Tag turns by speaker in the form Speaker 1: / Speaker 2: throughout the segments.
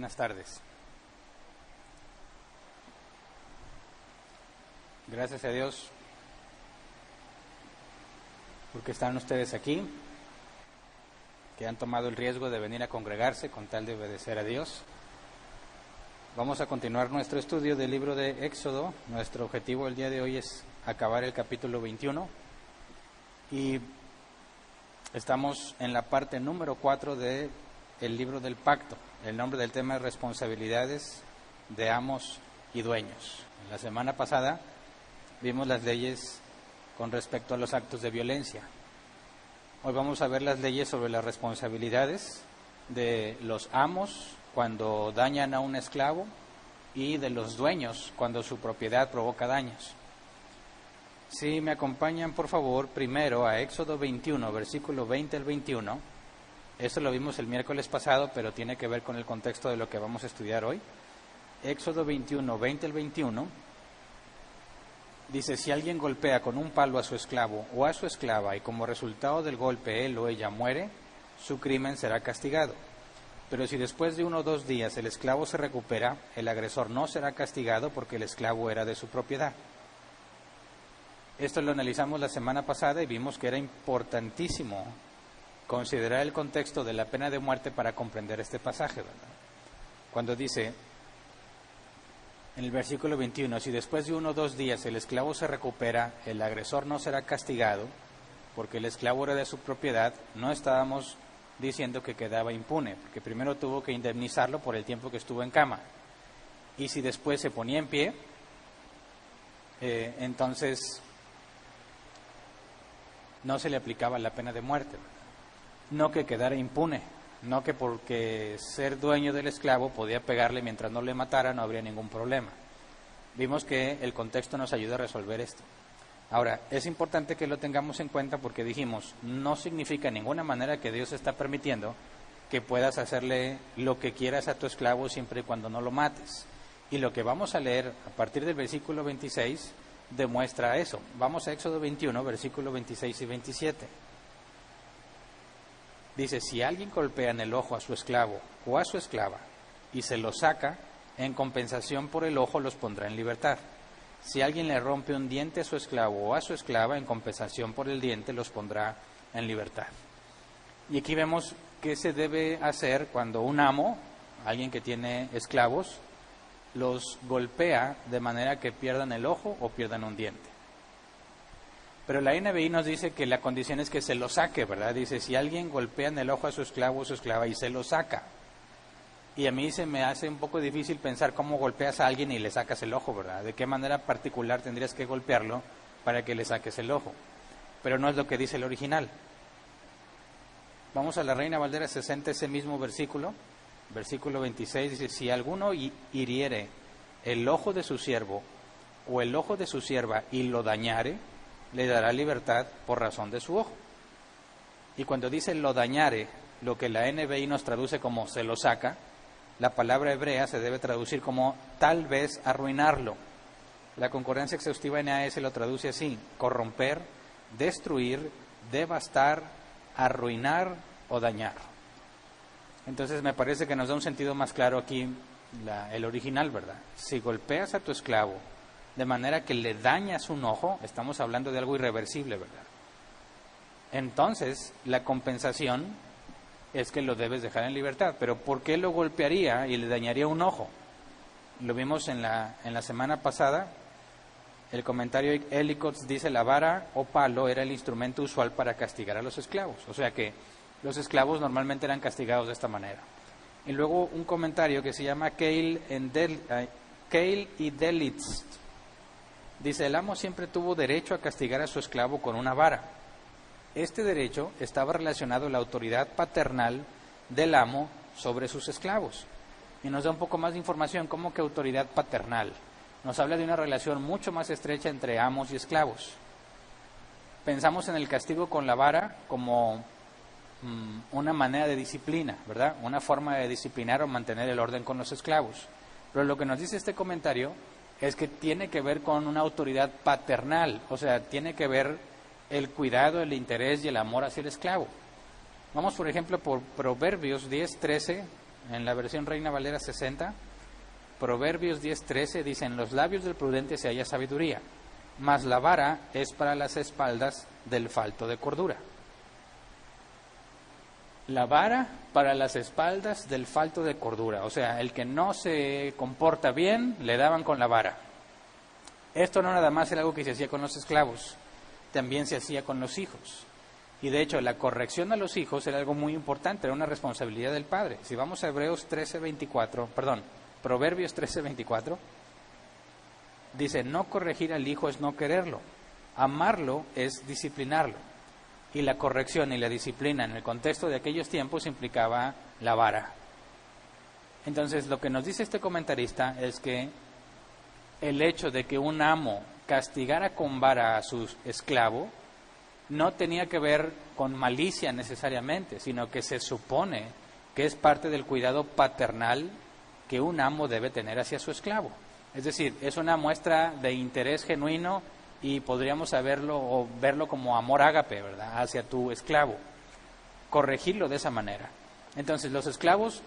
Speaker 1: Buenas tardes. Gracias a Dios porque están ustedes aquí, que han tomado el riesgo de venir a congregarse con tal de obedecer a Dios. Vamos a continuar nuestro estudio del libro de Éxodo. Nuestro objetivo el día de hoy es acabar el capítulo 21 y estamos en la parte número 4 del libro del pacto. El nombre del tema es responsabilidades de amos y dueños. La semana pasada vimos las leyes con respecto a los actos de violencia. Hoy vamos a ver las leyes sobre las responsabilidades de los amos cuando dañan a un esclavo y de los dueños cuando su propiedad provoca daños. Si me acompañan, por favor, primero a Éxodo 21, versículo 20 al 21. Eso lo vimos el miércoles pasado, pero tiene que ver con el contexto de lo que vamos a estudiar hoy. Éxodo 21, 20 al 21. Dice, si alguien golpea con un palo a su esclavo o a su esclava y como resultado del golpe él o ella muere, su crimen será castigado. Pero si después de 1 o 2 días el esclavo se recupera, el agresor no será castigado porque el esclavo era de su propiedad. Esto lo analizamos la semana pasada y vimos que era importantísimo considerar el contexto de la pena de muerte para comprender este pasaje, ¿verdad? Cuando dice en el versículo 21, si después de 1 o 2 días el esclavo se recupera, el agresor no será castigado porque el esclavo era de su propiedad, no estábamos diciendo que quedaba impune, porque primero tuvo que indemnizarlo por el tiempo que estuvo en cama. Y si después se ponía en pie, entonces no se le aplicaba la pena de muerte, ¿verdad? No que quedara impune, no que porque ser dueño del esclavo podía pegarle mientras no le matara, no habría ningún problema. Vimos que el contexto nos ayuda a resolver esto. Ahora, es importante que lo tengamos en cuenta porque dijimos, no significa en ninguna manera que Dios está permitiendo que puedas hacerle lo que quieras a tu esclavo siempre y cuando no lo mates. Y lo que vamos a leer a partir del versículo 26 demuestra eso. Vamos a Éxodo 21, versículos 26 y 27. Dice, si alguien golpea en el ojo a su esclavo o a su esclava y se lo saca, en compensación por el ojo los pondrá en libertad. Si alguien le rompe un diente a su esclavo o a su esclava, en compensación por el diente los pondrá en libertad. Y aquí vemos qué se debe hacer cuando un amo, alguien que tiene esclavos, los golpea de manera que pierdan el ojo o pierdan un diente. Pero la NBI nos dice que la condición es que se lo saque, ¿verdad? Dice, si alguien golpea en el ojo a su esclavo o su esclava y se lo saca. Y a mí se me hace un poco difícil pensar cómo golpeas a alguien y le sacas el ojo, ¿verdad? ¿De qué manera particular tendrías que golpearlo para que le saques el ojo? Pero no es lo que dice el original. Vamos a la Reina Valera 60, ese mismo versículo, versículo 26, dice, si alguno hiriere el ojo de su siervo o el ojo de su sierva y lo dañare, le dará libertad por razón de su ojo. Y cuando dice lo dañare, lo que la NBI nos traduce como se lo saca, la palabra hebrea se debe traducir como tal vez arruinarlo. La concordancia exhaustiva NAS lo traduce así, corromper, destruir, devastar, arruinar o dañar. Entonces me parece que nos da un sentido más claro aquí el original, ¿verdad? Si golpeas a tu esclavo de manera que le dañas un ojo, estamos hablando de algo irreversible, ¿verdad? Entonces, la compensación es que lo debes dejar en libertad. Pero ¿por qué lo golpearía y le dañaría un ojo? Lo vimos en la semana pasada. El comentario Ellicots dice, la vara o palo era el instrumento usual para castigar a los esclavos. O sea que los esclavos normalmente eran castigados de esta manera. Y luego un comentario que se llama Keil y Delitz. Dice, el amo siempre tuvo derecho a castigar a su esclavo con una vara. Este derecho estaba relacionado a la autoridad paternal del amo sobre sus esclavos. Y nos da un poco más de información, ¿cómo que autoridad paternal? Nos habla de una relación mucho más estrecha entre amos y esclavos. Pensamos en el castigo con la vara como una manera de disciplina, ¿verdad? Una forma de disciplinar o mantener el orden con los esclavos. Pero lo que nos dice este comentario es que tiene que ver con una autoridad paternal, o sea, tiene que ver el cuidado, el interés y el amor hacia el esclavo. Vamos, por ejemplo, por Proverbios 10:13 en la versión Reina Valera 60, Proverbios 10:13 dice: en los labios del prudente se halla sabiduría, mas la vara es para las espaldas del falto de cordura. La vara para las espaldas del falto de cordura, o sea, el que no se comporta bien, le daban con la vara. Esto no nada más era algo que se hacía con los esclavos, también se hacía con los hijos. Y de hecho, la corrección a los hijos era algo muy importante, era una responsabilidad del padre. Si vamos a Proverbios 13:24, dice: no corregir al hijo es no quererlo, amarlo es disciplinarlo. Y la corrección y la disciplina en el contexto de aquellos tiempos implicaba la vara. Entonces, lo que nos dice este comentarista es que el hecho de que un amo castigara con vara a su esclavo no tenía que ver con malicia necesariamente, sino que se supone que es parte del cuidado paternal que un amo debe tener hacia su esclavo. Es decir, es una muestra de interés genuino y podríamos verlo como amor ágape, ¿verdad?, hacia tu esclavo. Corregirlo de esa manera. Entonces, los esclavos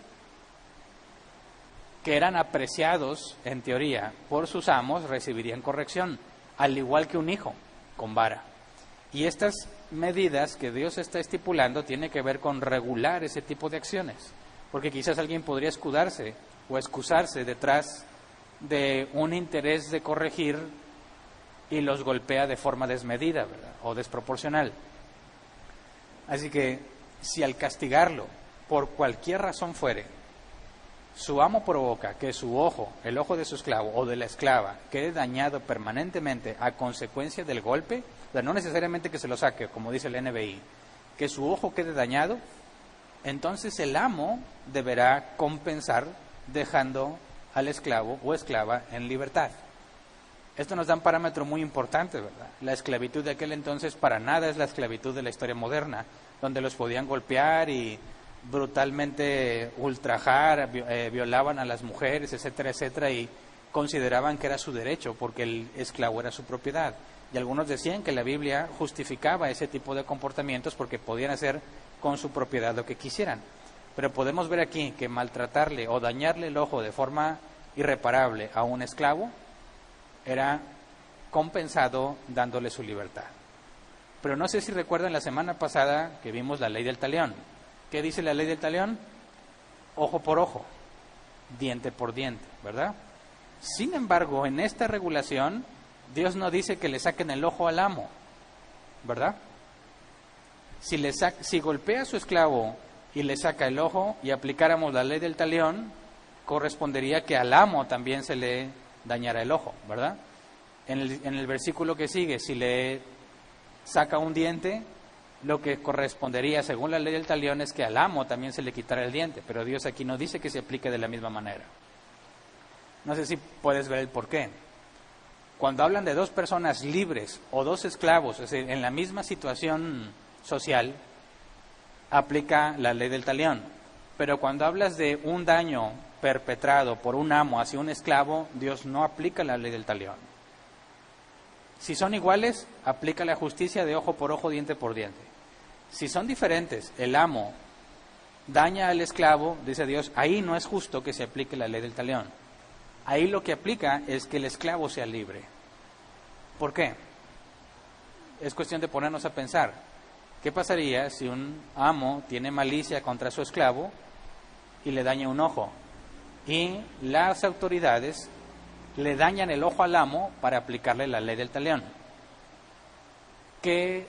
Speaker 1: que eran apreciados, en teoría, por sus amos, recibirían corrección, al igual que un hijo, con vara. Y estas medidas que Dios está estipulando tienen que ver con regular ese tipo de acciones, porque quizás alguien podría escudarse o excusarse detrás de un interés de corregir y los golpea de forma desmedida, ¿verdad?, o desproporcional. Así que, si al castigarlo, por cualquier razón fuere, su amo provoca que su ojo, el ojo de su esclavo o de la esclava, quede dañado permanentemente a consecuencia del golpe, o sea, no necesariamente que se lo saque, como dice el NBI, que su ojo quede dañado, entonces el amo deberá compensar dejando al esclavo o esclava en libertad. Esto nos da un parámetro muy importante, ¿verdad? La esclavitud de aquel entonces para nada es la esclavitud de la historia moderna, donde los podían golpear y brutalmente ultrajar, violaban a las mujeres, etcétera, etcétera, y consideraban que era su derecho porque el esclavo era su propiedad. Y algunos decían que la Biblia justificaba ese tipo de comportamientos porque podían hacer con su propiedad lo que quisieran. Pero podemos ver aquí que maltratarle o dañarle el ojo de forma irreparable a un esclavo era compensado dándole su libertad. Pero no sé si recuerdan la semana pasada que vimos la ley del talión. ¿Qué dice la ley del talión? Ojo por ojo, diente por diente, ¿verdad? Sin embargo, en esta regulación, Dios no dice que le saquen el ojo al amo, ¿verdad? Si golpea a su esclavo y le saca el ojo y aplicáramos la ley del talión, correspondería que al amo también se le dañara el ojo, ¿verdad? En el versículo que sigue, si le saca un diente, lo que correspondería según la ley del talión es que al amo también se le quitara el diente, pero Dios aquí no dice que se aplique de la misma manera. No sé si puedes ver el porqué. Cuando hablan de dos personas libres o dos esclavos, es decir, en la misma situación social, aplica la ley del talión. Pero cuando hablas de un daño perpetrado por un amo hacia un esclavo, Dios no aplica la ley del talión. Si son iguales, aplica la justicia de ojo por ojo, diente por diente. Si son diferentes, el amo daña al esclavo, dice Dios, ahí no es justo que se aplique la ley del talión. Ahí lo que aplica es que el esclavo sea libre. ¿Por qué? Es cuestión de ponernos a pensar. ¿Qué pasaría si un amo tiene malicia contra su esclavo y le daña un ojo? Y las autoridades le dañan el ojo al amo para aplicarle la ley del talión. ¿Qué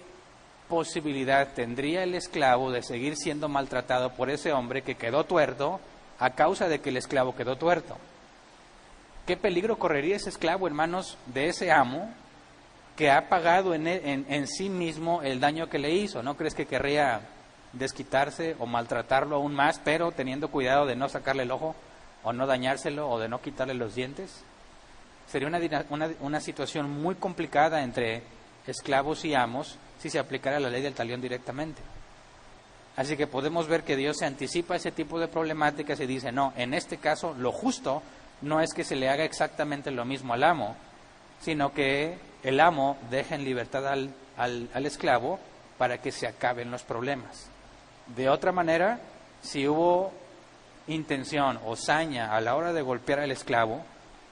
Speaker 1: posibilidad tendría el esclavo de seguir siendo maltratado por ese hombre que quedó tuerto a causa de que el esclavo quedó tuerto? ¿Qué peligro correría ese esclavo en manos de ese amo que ha pagado en sí mismo el daño que le hizo? ¿No crees que querría desquitarse o maltratarlo aún más, pero teniendo cuidado de no sacarle el ojo o no dañárselo o de no quitarle los dientes? Sería una situación muy complicada entre esclavos y amos si se aplicara la ley del talión directamente. Así que podemos ver que Dios se anticipa a ese tipo de problemáticas y dice, no, en este caso lo justo no es que se le haga exactamente lo mismo al amo, sino que el amo deje en libertad al esclavo para que se acaben los problemas. De otra manera, si hubo intención o saña a la hora de golpear al esclavo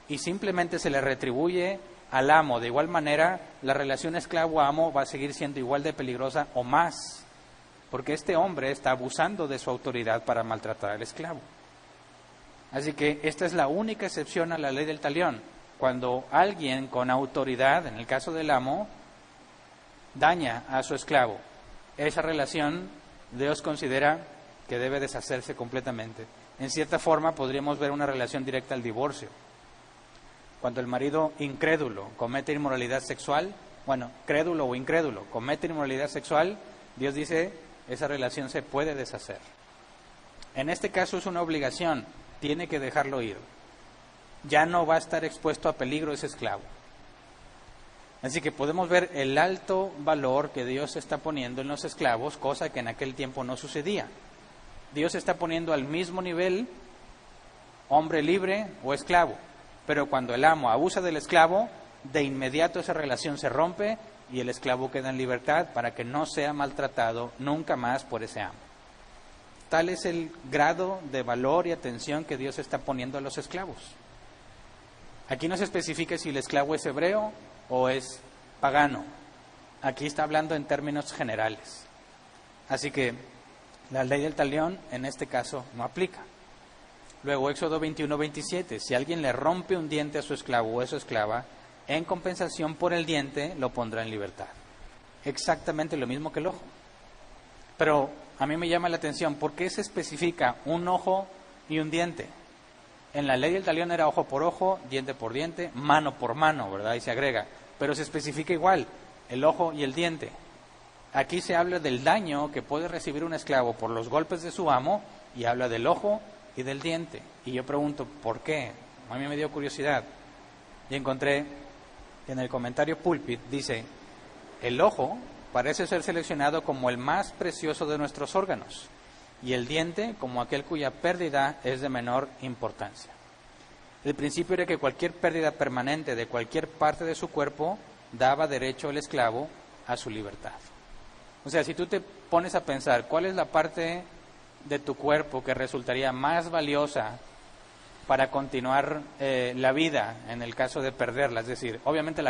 Speaker 1: y simplemente se le retribuye al amo de igual manera, la relación esclavo-amo va a seguir siendo igual de peligrosa o más, porque este hombre está abusando de su autoridad para maltratar al esclavo. Así que esta es la única excepción a la ley del talión. Cuando alguien con autoridad, en el caso del amo, daña a su esclavo, esa relación Dios considera que debe deshacerse completamente. En cierta forma podríamos ver una relación directa al divorcio. Cuando el marido incrédulo comete inmoralidad sexual, crédulo o incrédulo, comete inmoralidad sexual, Dios dice, esa relación se puede deshacer. En este caso es una obligación, tiene que dejarlo ir. Ya no va a estar expuesto a peligro ese esclavo. Así que podemos ver el alto valor que Dios está poniendo en los esclavos, cosa que en aquel tiempo no sucedía. Dios está poniendo al mismo nivel hombre libre o esclavo, pero cuando el amo abusa del esclavo, de inmediato esa relación se rompe y el esclavo queda en libertad para que no sea maltratado nunca más por ese amo. Tal es el grado de valor y atención que Dios está poniendo a los esclavos. Aquí no se especifica si el esclavo es hebreo o es pagano. Aquí está hablando en términos generales. Así que la ley del talión en este caso no aplica. Luego, Éxodo 21:27, si alguien le rompe un diente a su esclavo o a su esclava, en compensación por el diente lo pondrá en libertad. Exactamente lo mismo que el ojo. Pero a mí me llama la atención, ¿por qué se especifica un ojo y un diente? En la ley del talión era ojo por ojo, diente por diente, mano por mano, ¿verdad? Y se agrega, pero se especifica igual, el ojo y el diente. Aquí se habla del daño que puede recibir un esclavo por los golpes de su amo y habla del ojo y del diente. Y yo pregunto, ¿por qué? A mí me dio curiosidad. Y encontré en el comentario Pulpit, dice, el ojo parece ser seleccionado como el más precioso de nuestros órganos y el diente como aquel cuya pérdida es de menor importancia. El principio era que cualquier pérdida permanente de cualquier parte de su cuerpo daba derecho al esclavo a su libertad. O sea, si tú te pones a pensar cuál es la parte de tu cuerpo que resultaría más valiosa para continuar la vida en el caso de perderla, es decir, obviamente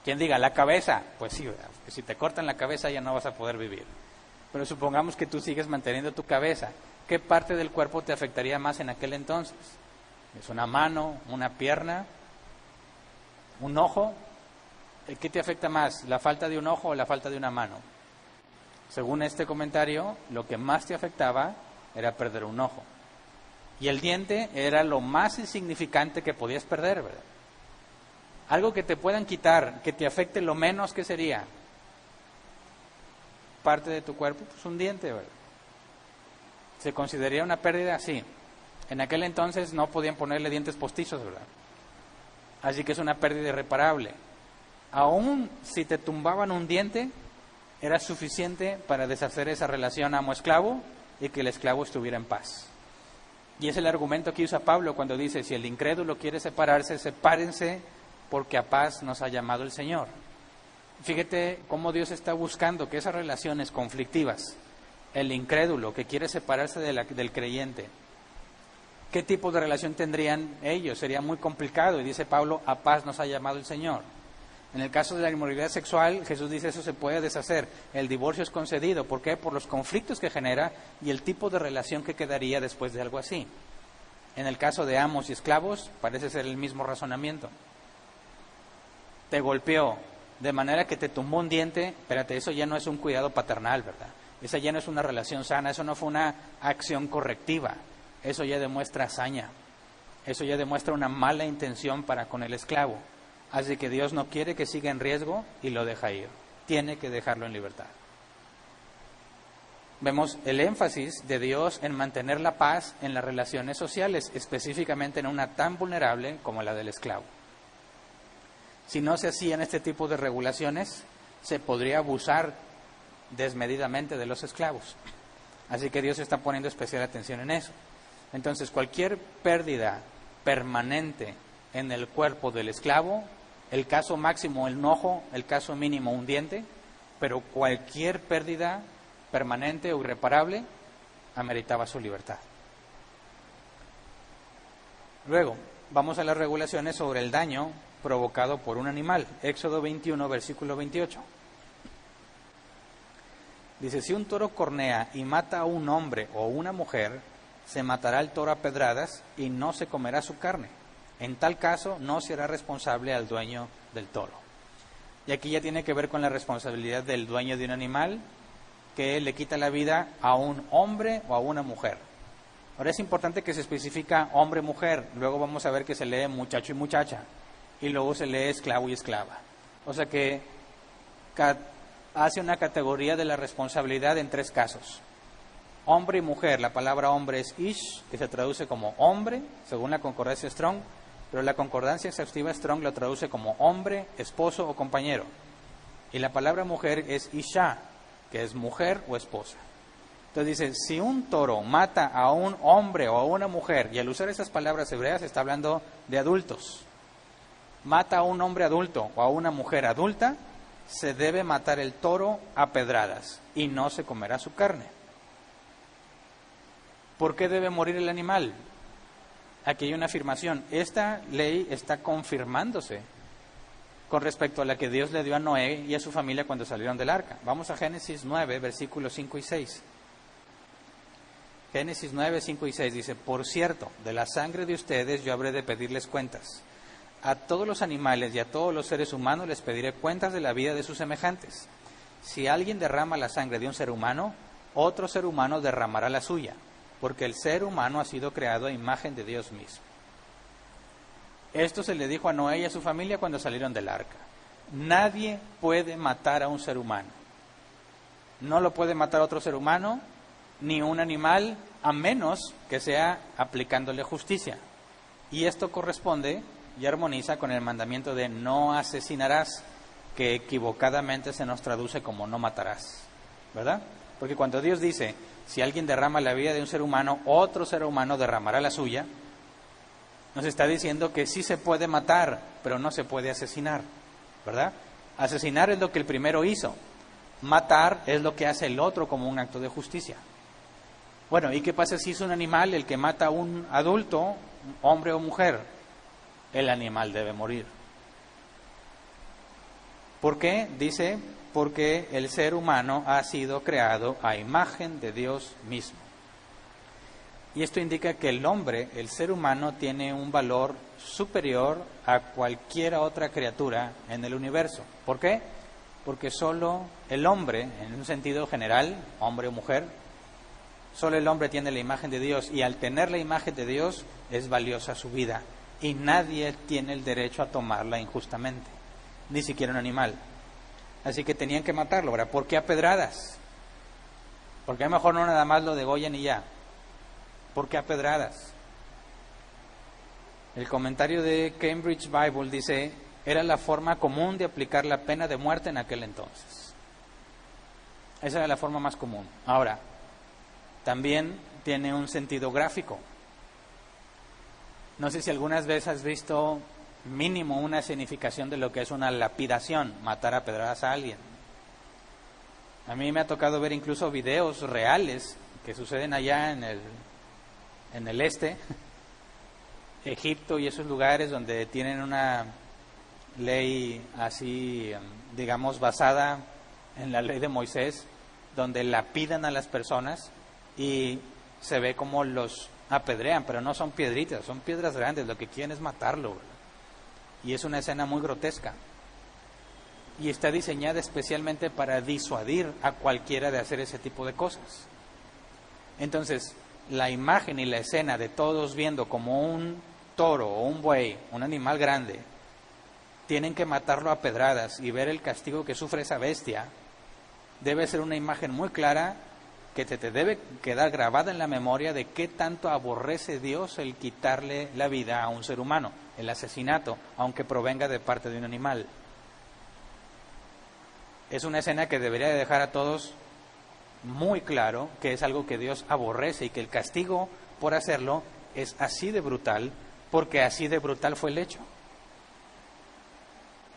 Speaker 1: quien diga la cabeza, pues sí, ¿verdad? Porque si te cortan la cabeza ya no vas a poder vivir. Pero supongamos que tú sigues manteniendo tu cabeza, ¿qué parte del cuerpo te afectaría más en aquel entonces? ¿Es una mano, una pierna, un ojo? ¿Qué te afecta más, la falta de un ojo o la falta de una mano? Según este comentario, lo que más te afectaba era perder un ojo. Y el diente era lo más insignificante que podías perder, ¿verdad? Algo que te puedan quitar, que te afecte lo menos, ¿qué sería? Parte de tu cuerpo, pues un diente, ¿verdad? ¿Se consideraría una pérdida? Sí. En aquel entonces no podían ponerle dientes postizos, ¿verdad? Así que es una pérdida irreparable. Aún si te tumbaban un diente, era suficiente para deshacer esa relación amo-esclavo y que el esclavo estuviera en paz. Y es el argumento que usa Pablo cuando dice, si el incrédulo quiere separarse, sepárense porque a paz nos ha llamado el Señor. Fíjate cómo Dios está buscando que esas relaciones conflictivas, el incrédulo que quiere separarse del creyente, ¿qué tipo de relación tendrían ellos? Sería muy complicado y dice Pablo, a paz nos ha llamado el Señor. En el caso de la inmoralidad sexual, Jesús dice eso se puede deshacer. El divorcio es concedido. ¿Por qué? Por los conflictos que genera y el tipo de relación que quedaría después de algo así. En el caso de amos y esclavos, parece ser el mismo razonamiento. Te golpeó de manera que te tumbó un diente. Espérate, eso ya no es un cuidado paternal, ¿verdad? Esa ya no es una relación sana, eso no fue una acción correctiva. Eso ya demuestra hazaña. Eso ya demuestra una mala intención para con el esclavo. Así que Dios no quiere que siga en riesgo y lo deja ir. Tiene que dejarlo en libertad. Vemos el énfasis de Dios en mantener la paz en las relaciones sociales, específicamente en una tan vulnerable como la del esclavo. Si no se hacían este tipo de regulaciones, se podría abusar desmedidamente de los esclavos. Así que Dios está poniendo especial atención en eso. Entonces, cualquier pérdida permanente en el cuerpo del esclavo, el caso máximo el ojo, el caso mínimo un diente, pero cualquier pérdida permanente o irreparable ameritaba su libertad. Luego, vamos a las regulaciones sobre el daño provocado por un animal. Éxodo 21, versículo 28. Dice, si un toro cornea y mata a un hombre o una mujer, se matará el toro a pedradas y no se comerá su carne. En tal caso, no será responsable al dueño del toro. Y aquí ya tiene que ver con la responsabilidad del dueño de un animal que le quita la vida a un hombre o a una mujer. Ahora es importante que se especifica hombre-mujer, luego vamos a ver que se lee muchacho y muchacha, y luego se lee esclavo y esclava. O sea que hace una categoría de la responsabilidad en 3 casos. Hombre y mujer, la palabra hombre es ish, que se traduce como hombre, según la concordancia Strong, pero la concordancia exhaustiva Strong lo traduce como hombre, esposo o compañero. Y la palabra mujer es isha, que es mujer o esposa. Entonces dice, si un toro mata a un hombre o a una mujer, y al usar esas palabras hebreas está hablando de adultos, mata a un hombre adulto o a una mujer adulta, se debe matar el toro a pedradas y no se comerá su carne. ¿Por qué debe morir el animal? Aquí hay una afirmación. Esta ley está confirmándose con respecto a la que Dios le dio a Noé y a su familia cuando salieron del arca. Vamos a Génesis 9, versículos 5 y 6. Génesis 9, 5 y 6 dice, por cierto, de la sangre de ustedes yo habré de pedirles cuentas. A todos los animales y a todos los seres humanos les pediré cuentas de la vida de sus semejantes. Si alguien derrama la sangre de un ser humano, otro ser humano derramará la suya, porque el ser humano ha sido creado a imagen de Dios mismo. Esto se le dijo a Noé y a su familia cuando salieron del arca. Nadie puede matar a un ser humano. No lo puede matar otro ser humano, ni un animal, a menos que sea aplicándole justicia. Y esto corresponde y armoniza con el mandamiento de no asesinarás, que equivocadamente se nos traduce como no matarás, ¿verdad? Porque cuando Dios dice, si alguien derrama la vida de un ser humano, otro ser humano derramará la suya, nos está diciendo que sí se puede matar, pero no se puede asesinar, ¿verdad? Asesinar es lo que el primero hizo, matar es lo que hace el otro como un acto de justicia. Bueno, ¿y qué pasa si es un animal el que mata a un adulto, hombre o mujer? El animal debe morir. ¿Por qué? Dice, porque el ser humano ha sido creado a imagen de Dios mismo. Y esto indica que el hombre, el ser humano, tiene un valor superior a cualquier otra criatura en el universo. ¿Por qué? Porque solo el hombre, en un sentido general, hombre o mujer, solo el hombre tiene la imagen de Dios, y al tener la imagen de Dios es valiosa su vida, y nadie tiene el derecho a tomarla injustamente, ni siquiera un animal. Así que tenían que matarlo, ¿verdad? ¿Por qué a pedradas? Porque a lo mejor no nada más lo degollan y ya. ¿Por qué a pedradas? El comentario de Cambridge Bible dice, era la forma común de aplicar la pena de muerte en aquel entonces. Esa era la forma más común. Ahora, también tiene un sentido gráfico. No sé si algunas veces has visto mínimo una significación de lo que es una lapidación, matar a pedradas a alguien. A mí me ha tocado ver incluso videos reales que suceden allá en el este, Egipto y esos lugares donde tienen una ley así, digamos, basada en la ley de Moisés, donde lapidan a las personas y se ve como los apedrean, pero no son piedritas, son piedras grandes, lo que quieren es matarlo, ¿verdad? Y es una escena muy grotesca. Y está diseñada especialmente para disuadir a cualquiera de hacer ese tipo de cosas. Entonces, la imagen y la escena de todos viendo como un toro o un buey, un animal grande, tienen que matarlo a pedradas y ver el castigo que sufre esa bestia, debe ser una imagen muy clara que te debe quedar grabada en la memoria de qué tanto aborrece Dios el quitarle la vida a un ser humano, el asesinato, aunque provenga de parte de un animal. Es una escena que debería de dejar a todos muy claro que es algo que Dios aborrece y que el castigo por hacerlo es así de brutal, porque así de brutal fue el hecho.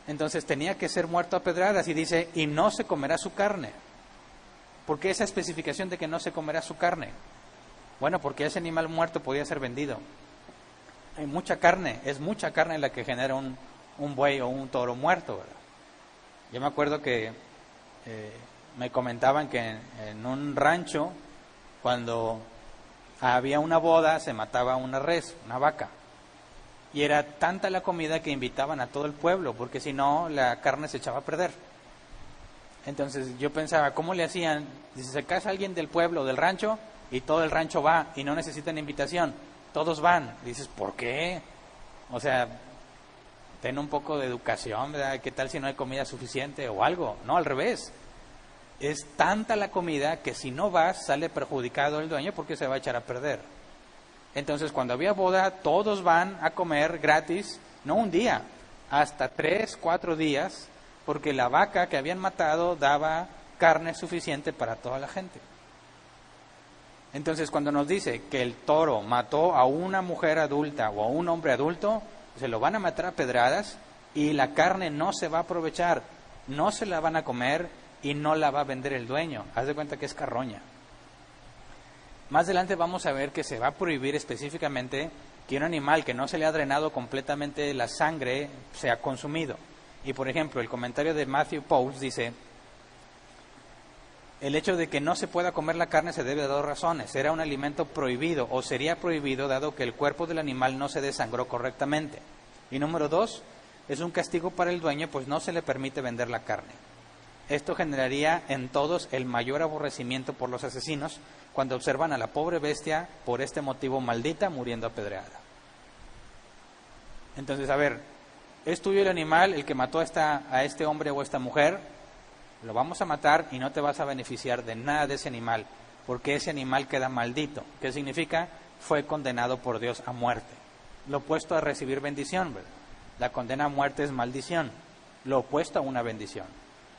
Speaker 1: Entonces tenía que ser muerto a pedradas y dice, y no se comerá su carne. ¿Por qué esa especificación de que no se comerá su carne? Bueno, porque ese animal muerto podía ser vendido. hay mucha carne, es mucha carne la que genera un buey o un toro muerto, ¿verdad? Yo me acuerdo que me comentaban que en un rancho, cuando había una boda, se mataba una res, una vaca. Y era tanta la comida que invitaban a todo el pueblo, porque si no, la carne se echaba a perder. Entonces yo pensaba, ¿cómo le hacían? Dice, se casa alguien del pueblo, del rancho, y todo el rancho va, y no necesitan invitación. Todos van. Dices, ¿por qué? O sea, ten un poco de educación, ¿verdad? ¿Qué tal si no hay comida suficiente o algo? No, al revés. Es tanta la comida que si no vas, sale perjudicado el dueño porque se va a echar a perder. Entonces, cuando había boda, todos van a comer gratis, no un día, hasta 3, 4 días, porque la vaca que habían matado daba carne suficiente para toda la gente. Entonces, cuando nos dice que el toro mató a una mujer adulta o a un hombre adulto, se lo van a matar a pedradas y la carne no se va a aprovechar, no se la van a comer y no la va a vender el dueño. Haz de cuenta que es carroña. Más adelante vamos a ver que se va a prohibir específicamente que un animal que no se le ha drenado completamente la sangre sea consumido. Y por ejemplo, el comentario de Matthew Pauls dice, el hecho de que no se pueda comer la carne se debe a 2 razones. Era un alimento prohibido o sería prohibido dado que el cuerpo del animal no se desangró correctamente. Y número 2, es un castigo para el dueño, pues no se le permite vender la carne. Esto generaría en todos el mayor aborrecimiento por los asesinos cuando observan a la pobre bestia por este motivo maldita muriendo apedreada. Entonces, a ver, ¿es tuyo el animal el que mató a este hombre o esta mujer? Lo vamos a matar y no te vas a beneficiar de nada de ese animal, porque ese animal queda maldito. ¿Qué significa? Fue condenado por Dios a muerte. Lo opuesto a recibir bendición, ¿verdad? La condena a muerte es maldición, lo opuesto a una bendición.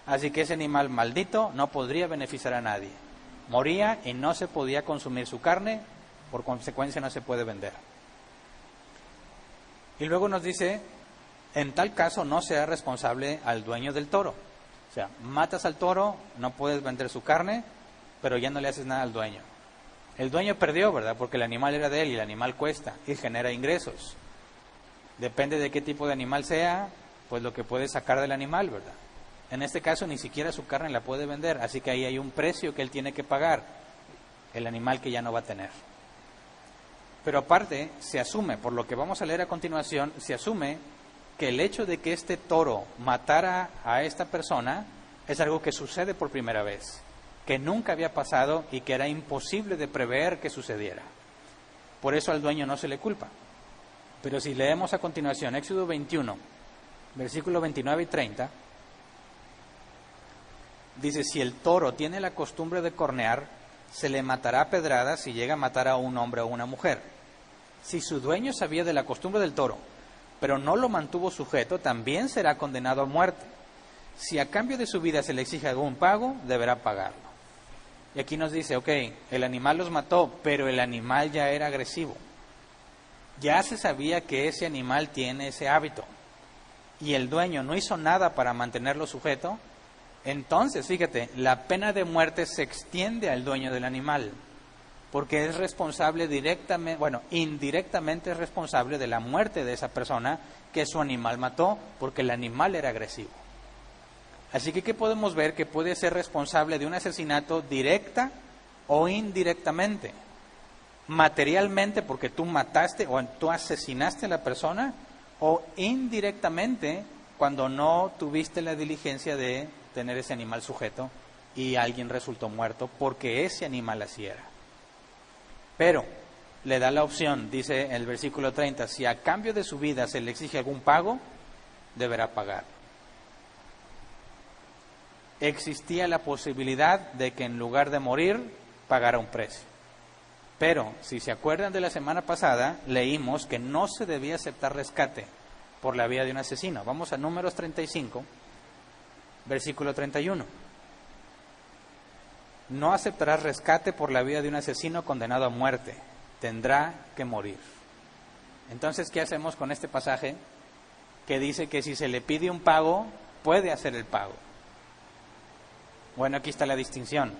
Speaker 1: Así que ese animal maldito no podría beneficiar a nadie. Moría y no se podía consumir su carne, por consecuencia no se puede vender. Y luego nos dice, en tal caso no será responsable al dueño del toro. O sea, matas al toro, no puedes vender su carne, pero ya no le haces nada al dueño. El dueño perdió, ¿verdad? Porque el animal era de él y el animal cuesta y genera ingresos. Depende de qué tipo de animal sea, pues lo que puede sacar del animal, ¿verdad? En este caso ni siquiera su carne la puede vender, así que ahí hay un precio que él tiene que pagar, el animal que ya no va a tener. Pero aparte, se asume, por lo que vamos a leer a continuación, se asume que el hecho de que este toro matara a esta persona es algo que sucede por primera vez, que nunca había pasado y que era imposible de prever que sucediera. Por eso al dueño no se le culpa. Pero si leemos a continuación Éxodo 21, versículos 29 y 30, dice, si el toro tiene la costumbre de cornear, se le matará a pedradas si llega a matar a un hombre o una mujer. Si su dueño sabía de la costumbre del toro, pero no lo mantuvo sujeto, también será condenado a muerte. Si a cambio de su vida se le exige algún pago, deberá pagarlo. Y aquí nos dice, ok, el animal los mató, pero el animal ya era agresivo. Ya se sabía que ese animal tiene ese hábito. Y el dueño no hizo nada para mantenerlo sujeto. Entonces, fíjate, la pena de muerte se extiende al dueño del animal, porque es responsable directamente, indirectamente es responsable de la muerte de esa persona que su animal mató, porque el animal era agresivo. Así que, ¿qué podemos ver? Que puede ser responsable de un asesinato directa o indirectamente. Materialmente, porque tú mataste o tú asesinaste a la persona, o indirectamente, cuando no tuviste la diligencia de tener ese animal sujeto y alguien resultó muerto porque ese animal así era. Pero le da la opción, dice en el versículo 30, si a cambio de su vida se le exige algún pago, deberá pagar. Existía la posibilidad de que en lugar de morir, pagara un precio. Pero, si se acuerdan de la semana pasada, leímos que no se debía aceptar rescate por la vía de un asesino. Vamos a Números 35, versículo 31. No aceptarás rescate por la vida de un asesino condenado a muerte. Tendrá que morir. Entonces, ¿qué hacemos con este pasaje? Que dice que si se le pide un pago, puede hacer el pago. Bueno, aquí está la distinción.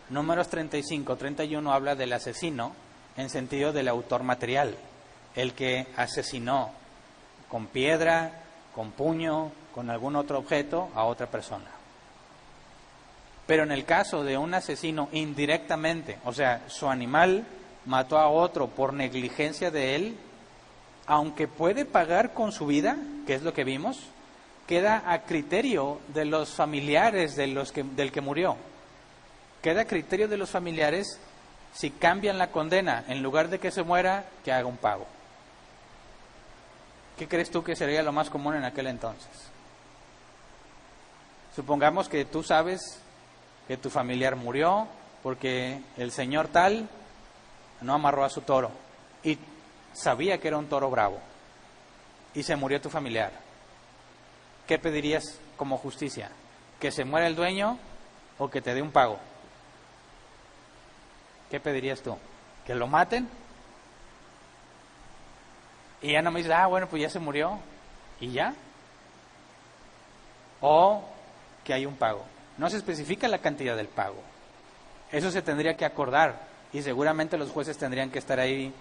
Speaker 1: Números 35, 31 habla del asesino en sentido del autor material. el que asesinó con piedra, con puño, con algún otro objeto a otra persona. Pero en el caso de un asesino indirectamente, o sea, su animal mató a otro por negligencia de él, aunque puede pagar con su vida, que es lo que vimos, queda a criterio de los familiares del que murió. Queda a criterio de los familiares si cambian la condena, en lugar de que se muera, que haga un pago. ¿Qué crees tú que sería lo más común en aquel entonces? Supongamos que tú sabes que tu familiar murió porque el señor tal no amarró a su toro y sabía que era un toro bravo y se murió tu familiar. ¿Qué pedirías como justicia? ¿Que se muera el dueño o que te dé un pago? ¿Qué pedirías tú? ¿Que lo maten? Y ya no me dices, bueno, pues ya se murió y ya. O que hay un pago. No se especifica la cantidad del pago. Eso se tendría que acordar y seguramente los jueces tendrían que estar ahí,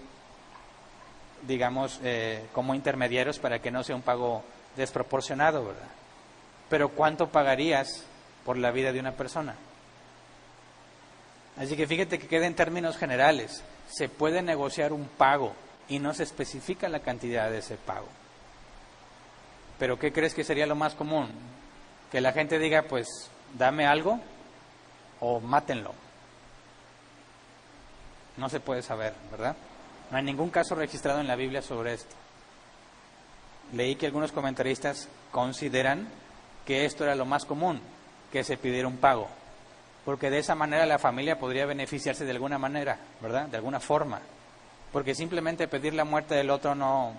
Speaker 1: digamos, como intermediarios para que no sea un pago desproporcionado, ¿verdad? Pero ¿cuánto pagarías por la vida de una persona? Así que fíjate que queda en términos generales. Se puede negociar un pago y no se especifica la cantidad de ese pago. ¿Pero qué crees que sería lo más común? Que la gente diga, pues, dame algo o mátenlo. No se puede saber, ¿verdad? No hay ningún caso registrado en la Biblia sobre esto. Leí que algunos comentaristas consideran que esto era lo más común, que se pidiera un pago, porque de esa manera la familia podría beneficiarse de alguna manera, ¿verdad? De alguna forma, porque simplemente pedir la muerte del otro no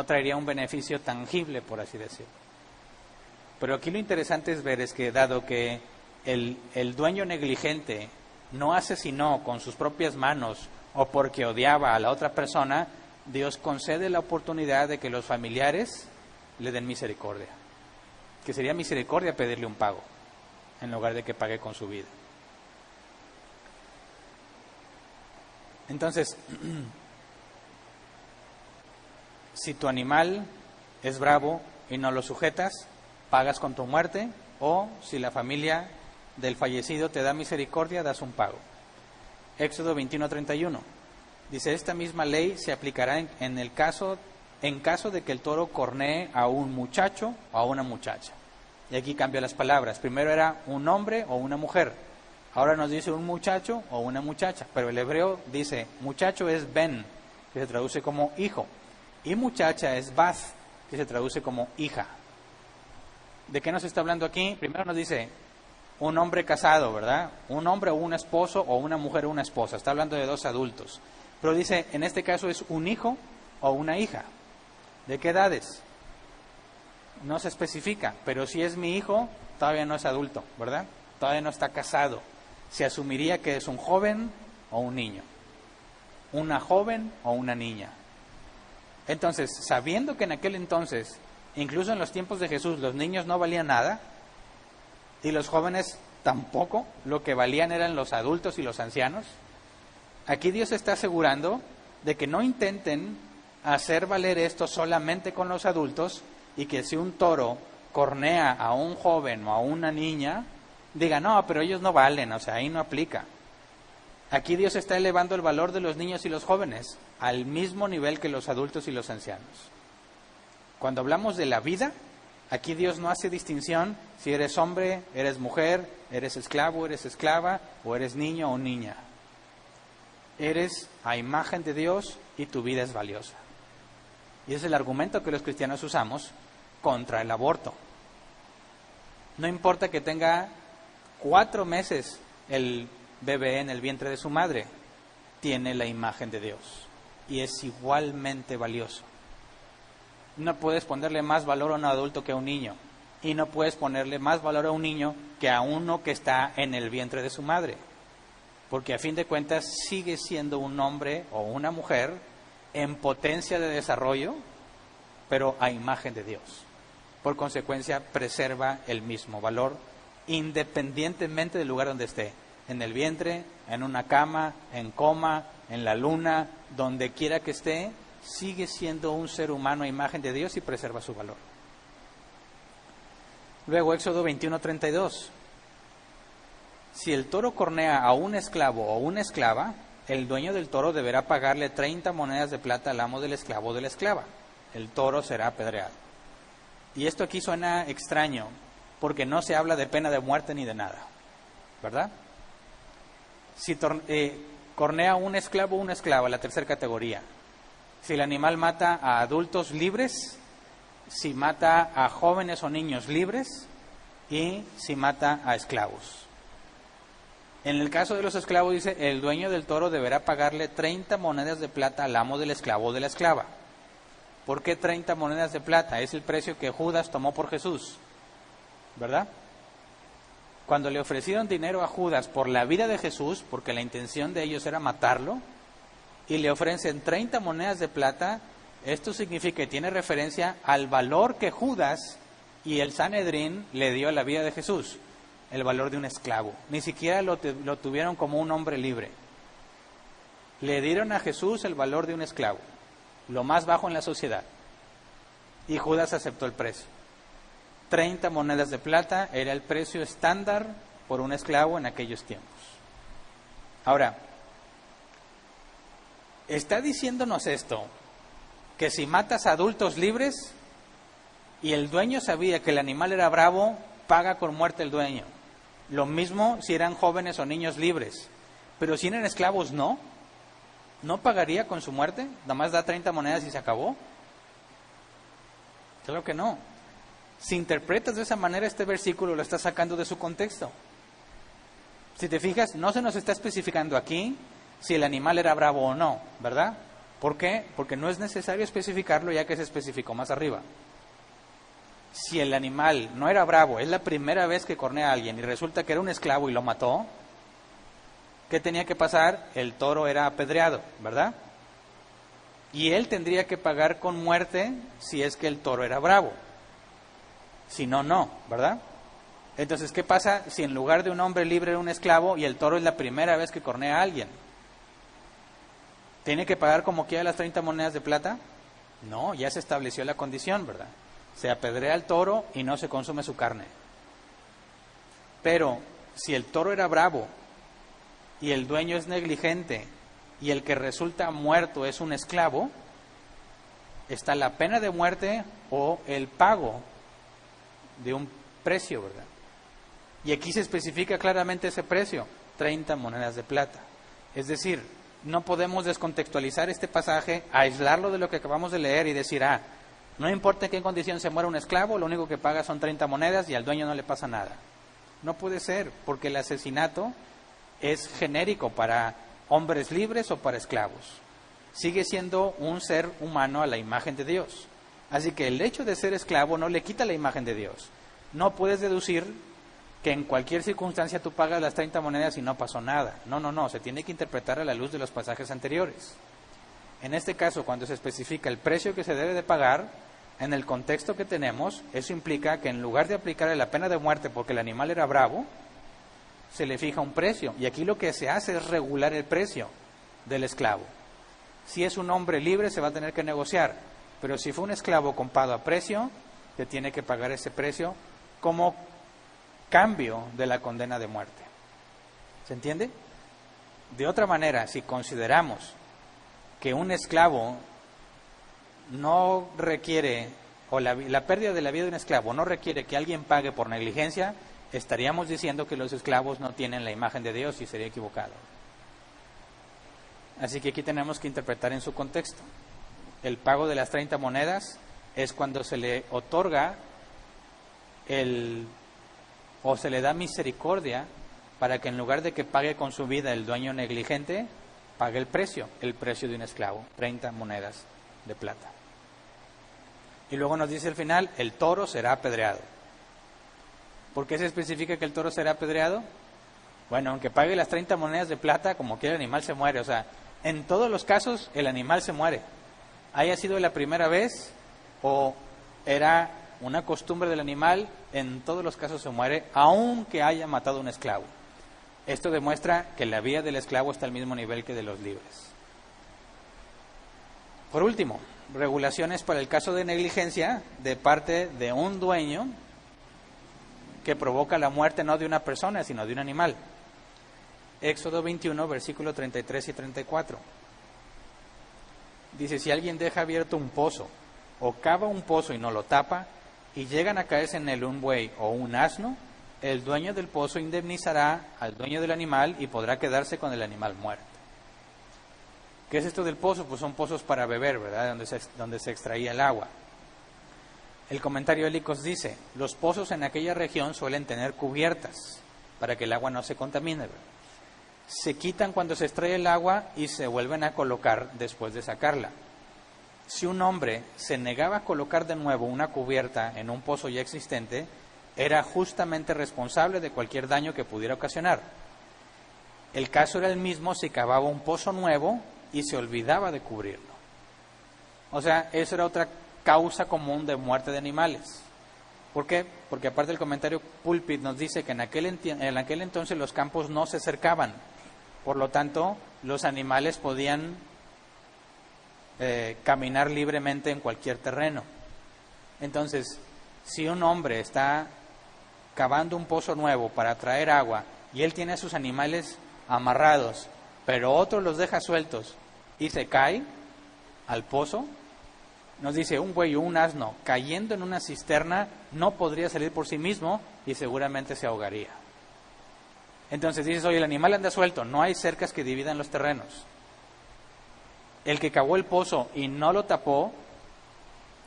Speaker 1: traería un beneficio tangible, por así decirlo. Pero aquí lo interesante es ver es que dado que el dueño negligente no asesinó con sus propias manos o porque odiaba a la otra persona, Dios concede la oportunidad de que los familiares le den misericordia. Que sería misericordia pedirle un pago, en lugar de que pague con su vida. Entonces, si tu animal es bravo y no lo sujetas, pagas con tu muerte, o si la familia del fallecido te da misericordia, das un pago. Éxodo 21:31 dice: esta misma ley se aplicará en caso de que el toro cornee a un muchacho o a una muchacha. Y aquí cambia las palabras. Primero era un hombre o una mujer. Ahora nos dice un muchacho o una muchacha. Pero el hebreo dice, muchacho es ben, que se traduce como hijo. Y muchacha es bath, que se traduce como hija. ¿De qué nos está hablando aquí? Primero nos dice un hombre casado, ¿verdad? Un hombre o un esposo, o una mujer o una esposa. Está hablando de dos adultos. Pero dice, en este caso es un hijo o una hija. ¿De qué edades? No se especifica, pero si es mi hijo, todavía no es adulto, ¿verdad? Todavía no está casado. Se asumiría que es un joven o un niño, una joven o una niña. Entonces, sabiendo que en aquel entonces, incluso en los tiempos de Jesús, los niños no valían nada, y los jóvenes tampoco, lo que valían eran los adultos y los ancianos, aquí Dios está asegurando de que no intenten hacer valer esto solamente con los adultos, y que si un toro cornea a un joven o a una niña, diga, no, pero ellos no valen, o sea, ahí no aplica. Aquí Dios está elevando el valor de los niños y los jóvenes al mismo nivel que los adultos y los ancianos. Cuando hablamos de la vida, aquí Dios no hace distinción si eres hombre, eres mujer, eres esclavo, eres esclava, o eres niño o niña. Eres a imagen de Dios y tu vida es valiosa. Y ese es el argumento que los cristianos usamos contra el aborto. No importa que tenga 4 meses el bebé en el vientre de su madre, tiene la imagen de Dios y es igualmente valioso. No puedes ponerle más valor a un adulto que a un niño, y no puedes ponerle más valor a un niño que a uno que está en el vientre de su madre, porque a fin de cuentas sigue siendo un hombre o una mujer en potencia de desarrollo, pero a imagen de Dios. Por consecuencia, preserva el mismo valor, independientemente del lugar donde esté, en el vientre, en una cama, en coma, en la luna, donde quiera que esté, sigue siendo un ser humano a imagen de Dios y preserva su valor. Luego, Éxodo 21:32. Si el toro cornea a un esclavo o una esclava, el dueño del toro deberá pagarle 30 monedas de plata al amo del esclavo o de la esclava. El toro será apedreado. Y esto aquí suena extraño, porque no se habla de pena de muerte ni de nada, ¿verdad? Si cornea a un esclavo o una esclava, la tercera categoría. Si el animal mata a adultos libres, si mata a jóvenes o niños libres y si mata a esclavos. En el caso de los esclavos dice, el dueño del toro deberá pagarle 30 monedas de plata al amo del esclavo o de la esclava. ¿Por qué 30 monedas de plata? Es el precio que Judas tomó por Jesús, ¿verdad? Cuando le ofrecieron dinero a Judas por la vida de Jesús, porque la intención de ellos era matarlo, y le ofrecen 30 monedas de plata, esto significa que tiene referencia al valor que Judas y el Sanedrín le dio a la vida de Jesús, el valor de un esclavo. Ni siquiera lo tuvieron como un hombre libre. Le dieron a Jesús el valor de un esclavo, lo más bajo en la sociedad, y Judas aceptó el precio. 30 monedas de plata era el precio estándar por un esclavo en aquellos tiempos. Ahora, está diciéndonos esto, que si matas a adultos libres y el dueño sabía que el animal era bravo, paga con muerte el dueño. Lo mismo si eran jóvenes o niños libres. Pero si eran esclavos, ¿no? ¿No pagaría con su muerte? ¿Nada más da 30 monedas y se acabó? Claro que no. Si interpretas de esa manera este versículo, lo estás sacando de su contexto. Si te fijas, no se nos está especificando aquí si el animal era bravo o no, ¿verdad? ¿Por qué? Porque no es necesario especificarlo ya que se especificó más arriba. Si el animal no era bravo, es la primera vez que cornea a alguien y resulta que era un esclavo y lo mató, ¿qué tenía que pasar? El toro era apedreado, ¿verdad? Y él tendría que pagar con muerte si es que el toro era bravo. Si no, no, ¿verdad? Entonces, ¿qué pasa si en lugar de un hombre libre era un esclavo y el toro es la primera vez que cornea a alguien? ¿Tiene que pagar como quiera las 30 monedas de plata? No, ya se estableció la condición, ¿verdad? Se apedrea al toro y no se consume su carne. Pero si el toro era bravo y el dueño es negligente y el que resulta muerto es un esclavo, está la pena de muerte o el pago de un precio, ¿verdad? Y aquí se especifica claramente ese precio, 30 monedas de plata. Es decir, no podemos descontextualizar este pasaje, aislarlo de lo que acabamos de leer y decir, no importa en qué condición se muera un esclavo, lo único que paga son 30 monedas y al dueño no le pasa nada. No puede ser, porque el asesinato es genérico para hombres libres o para esclavos. Sigue siendo un ser humano a la imagen de Dios. Así que el hecho de ser esclavo no le quita la imagen de Dios. No puedes deducir que en cualquier circunstancia tú pagas las 30 monedas y no pasó nada. No, se tiene que interpretar a la luz de los pasajes anteriores. En este caso, cuando se especifica el precio que se debe de pagar, en el contexto que tenemos, eso implica que en lugar de aplicarle la pena de muerte porque el animal era bravo, se le fija un precio. Y aquí lo que se hace es regular el precio del esclavo. Si es un hombre libre, se va a tener que negociar. Pero si fue un esclavo comprado a precio, se tiene que pagar ese precio como cambio de la condena de muerte. ¿Se entiende? De otra manera, si consideramos que un esclavo no requiere, o la pérdida de la vida de un esclavo no requiere que alguien pague por negligencia, estaríamos diciendo que los esclavos no tienen la imagen de Dios y sería equivocado. Así que aquí tenemos que interpretar en su contexto. El pago de las 30 monedas es cuando se le otorga o se le da misericordia para que en lugar de que pague con su vida el dueño negligente, pague el precio de un esclavo, 30 monedas de plata. Y luego nos dice al final, el toro será apedreado. ¿Por qué se especifica que el toro será apedreado? Bueno, aunque pague las 30 monedas de plata, como quiera el animal se muere. O sea, en todos los casos el animal se muere. Haya sido la primera vez o era una costumbre del animal, en todos los casos se muere, aunque haya matado a un esclavo. Esto demuestra que la vida del esclavo está al mismo nivel que de los libres. Por último, regulaciones para el caso de negligencia de parte de un dueño que provoca la muerte no de una persona, sino de un animal. Éxodo 21, versículos 33 y 34. Dice, si alguien deja abierto un pozo, o cava un pozo y no lo tapa, y llegan a caerse en él un buey o un asno, el dueño del pozo indemnizará al dueño del animal y podrá quedarse con el animal muerto. ¿Qué es esto del pozo? Pues son pozos para beber, ¿verdad? Donde se extraía el agua. El comentario de Helicos dice, los pozos en aquella región suelen tener cubiertas para que el agua no se contamine, ¿verdad? Se quitan cuando se extrae el agua y se vuelven a colocar después de sacarla. Si un hombre se negaba a colocar de nuevo una cubierta en un pozo ya existente, era justamente responsable de cualquier daño que pudiera ocasionar. El caso era el mismo si cavaba un pozo nuevo y se olvidaba de cubrirlo. O sea, eso era otra causa común de muerte de animales. ¿Por qué? Porque aparte el comentario Pulpit nos dice que en aquel entonces los campos no se cercaban. Por lo tanto, los animales podían caminar libremente en cualquier terreno. Entonces, si un hombre está cavando un pozo nuevo para traer agua y él tiene a sus animales amarrados, pero otro los deja sueltos y se cae al pozo, nos dice un buey o un asno cayendo en una cisterna no podría salir por sí mismo y seguramente se ahogaría. Entonces dices, oye, el animal anda suelto, no hay cercas que dividan los terrenos. El que cavó el pozo y no lo tapó,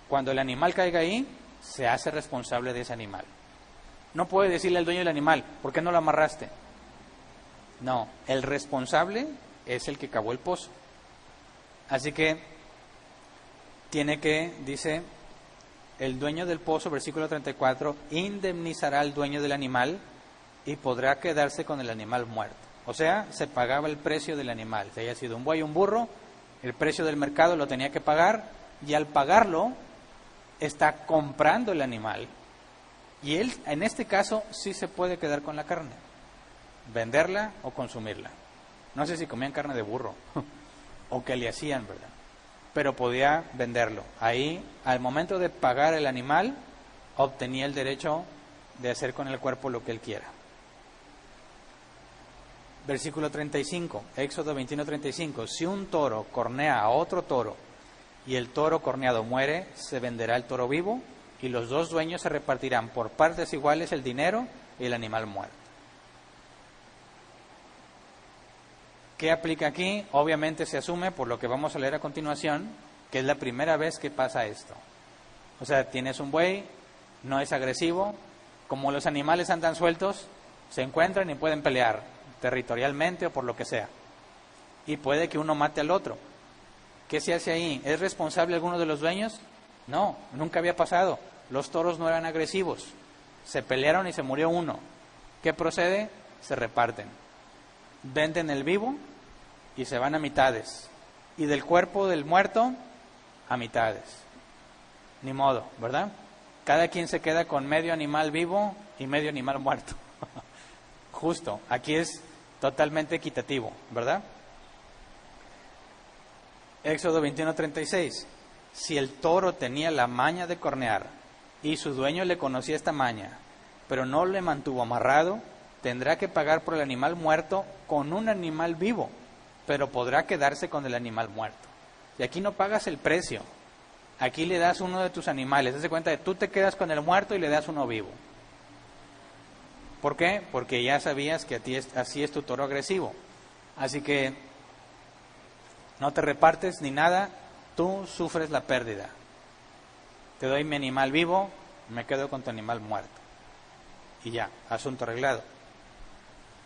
Speaker 1: cuando el animal caiga ahí, se hace responsable de ese animal. No puede decirle al dueño del animal, ¿por qué no lo amarraste? No, el responsable es el que cavó el pozo. Así que tiene que, dice, el dueño del pozo, versículo 34, indemnizará al dueño del animal y podrá quedarse con el animal muerto. O sea, se pagaba el precio del animal. Si haya sido un buey o un burro, el precio del mercado lo tenía que pagar, y al pagarlo está comprando el animal. Y él, en este caso, sí se puede quedar con la carne, venderla o consumirla. No sé si comían carne de burro o qué le hacían, ¿verdad? Pero podía venderlo. Ahí, al momento de pagar el animal, obtenía el derecho de hacer con el cuerpo lo que él quiera. Versículo 35, Éxodo 21:35. Si un toro cornea a otro toro y el toro corneado muere, se venderá el toro vivo y los dos dueños se repartirán por partes iguales el dinero y el animal muerto. ¿Qué aplica aquí? Obviamente se asume, por lo que vamos a leer a continuación, que es la primera vez que pasa esto. O sea, tienes un buey, no es agresivo, como los animales andan sueltos, se encuentran y pueden pelear territorialmente o por lo que sea. Y puede que uno mate al otro. ¿Qué se hace ahí? ¿Es responsable alguno de los dueños? No, nunca había pasado. Los toros no eran agresivos. Se pelearon y se murió uno. ¿Qué procede? Se reparten. Venden el vivo y se van a mitades. Y del cuerpo del muerto a mitades. Ni modo, ¿verdad? Cada quien se queda con medio animal vivo y medio animal muerto. Justo, aquí es totalmente equitativo, ¿verdad? Éxodo 21:36. Si el toro tenía la maña de cornear y su dueño le conocía esta maña, pero no le mantuvo amarrado, tendrá que pagar por el animal muerto con un animal vivo, pero podrá quedarse con el animal muerto. Y aquí no pagas el precio, aquí le das uno de tus animales. Haz de cuenta que tú te quedas con el muerto y le das uno vivo. ¿Por qué? Porque ya sabías que así es tu toro agresivo. Así que no te repartes ni nada, tú sufres la pérdida. Te doy mi animal vivo, me quedo con tu animal muerto. Y ya, asunto arreglado.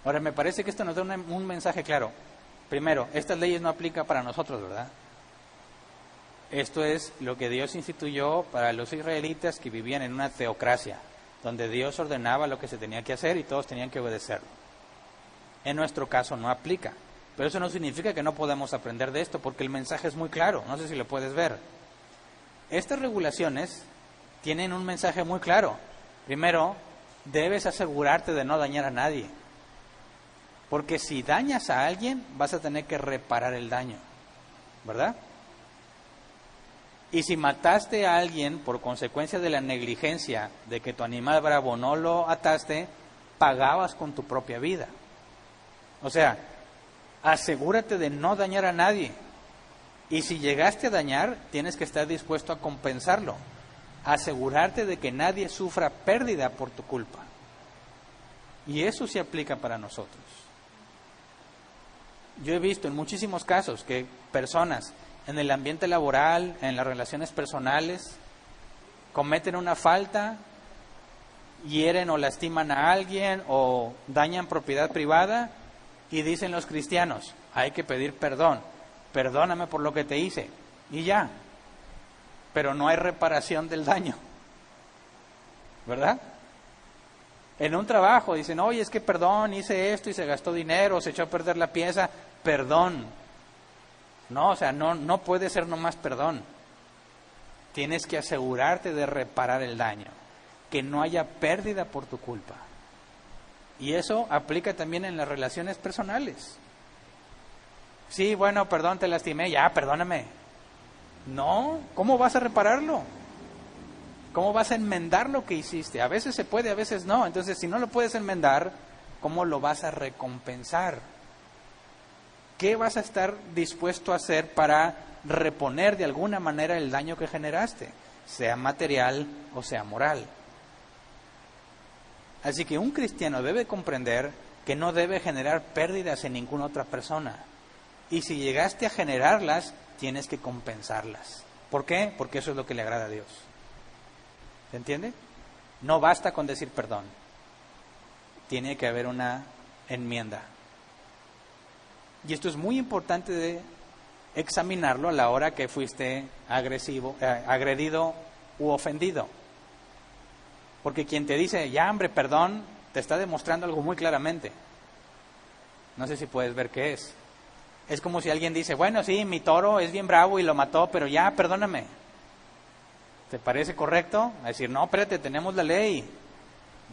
Speaker 1: Ahora, me parece que esto nos da un mensaje claro. Primero, estas leyes no aplican para nosotros, ¿verdad? Esto es lo que Dios instituyó para los israelitas que vivían en una teocracia, donde Dios ordenaba lo que se tenía que hacer y todos tenían que obedecerlo. En nuestro caso no aplica, pero eso no significa que no podamos aprender de esto, porque el mensaje es muy claro, no sé si lo puedes ver. Estas regulaciones tienen un mensaje muy claro. Primero, debes asegurarte de no dañar a nadie, porque si dañas a alguien, vas a tener que reparar el daño, ¿verdad? Y si mataste a alguien por consecuencia de la negligencia de que tu animal bravo no lo ataste, pagabas con tu propia vida. O sea, asegúrate de no dañar a nadie. Y si llegaste a dañar, tienes que estar dispuesto a compensarlo. Asegurarte de que nadie sufra pérdida por tu culpa. Y eso se aplica para nosotros. Yo he visto en muchísimos casos que personas en el ambiente laboral, en las relaciones personales, cometen una falta, hieren o lastiman a alguien o dañan propiedad privada y dicen los cristianos, hay que pedir perdón, perdóname por lo que te hice, y ya, pero no hay reparación del daño, ¿verdad? En un trabajo dicen, oye, es que perdón, hice esto y se gastó dinero, se echó a perder la pieza, perdón. No, o sea, no puede ser nomás perdón. Tienes que asegurarte de reparar el daño, que no haya pérdida por tu culpa. Y eso aplica también en las relaciones personales. Sí, bueno, perdón, te lastimé, ya, perdóname. No, ¿cómo vas a repararlo? ¿Cómo vas a enmendar lo que hiciste? A veces se puede, a veces no. Entonces, si no lo puedes enmendar, ¿cómo lo vas a recompensar? ¿Qué vas a estar dispuesto a hacer para reponer de alguna manera el daño que generaste? Sea material o sea moral. Así que un cristiano debe comprender que no debe generar pérdidas en ninguna otra persona. Y si llegaste a generarlas, tienes que compensarlas. ¿Por qué? Porque eso es lo que le agrada a Dios. ¿Se entiende? No basta con decir perdón. Tiene que haber una enmienda. Y esto es muy importante de examinarlo a la hora que fuiste agredido u ofendido. Porque quien te dice, ya hombre, perdón, te está demostrando algo muy claramente. No sé si puedes ver qué es. Es como si alguien dice, bueno, sí, mi toro es bien bravo y lo mató, pero ya, perdóname. ¿Te parece correcto? A decir, no, espérate, tenemos la ley.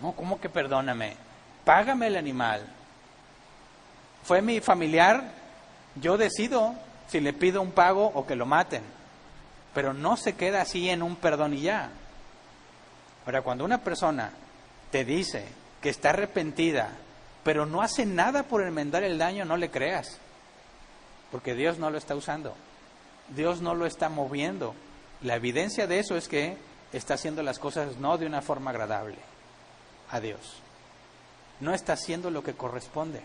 Speaker 1: No, ¿cómo que perdóname? Págame el animal. Fue mi familiar, yo decido si le pido un pago o que lo maten. Pero no se queda así en un perdón y ya. Ahora, cuando una persona te dice que está arrepentida, pero no hace nada por enmendar el daño, no le creas. Porque Dios no lo está usando. Dios no lo está moviendo. La evidencia de eso es que está haciendo las cosas no de una forma agradable a Dios. No está haciendo lo que corresponde.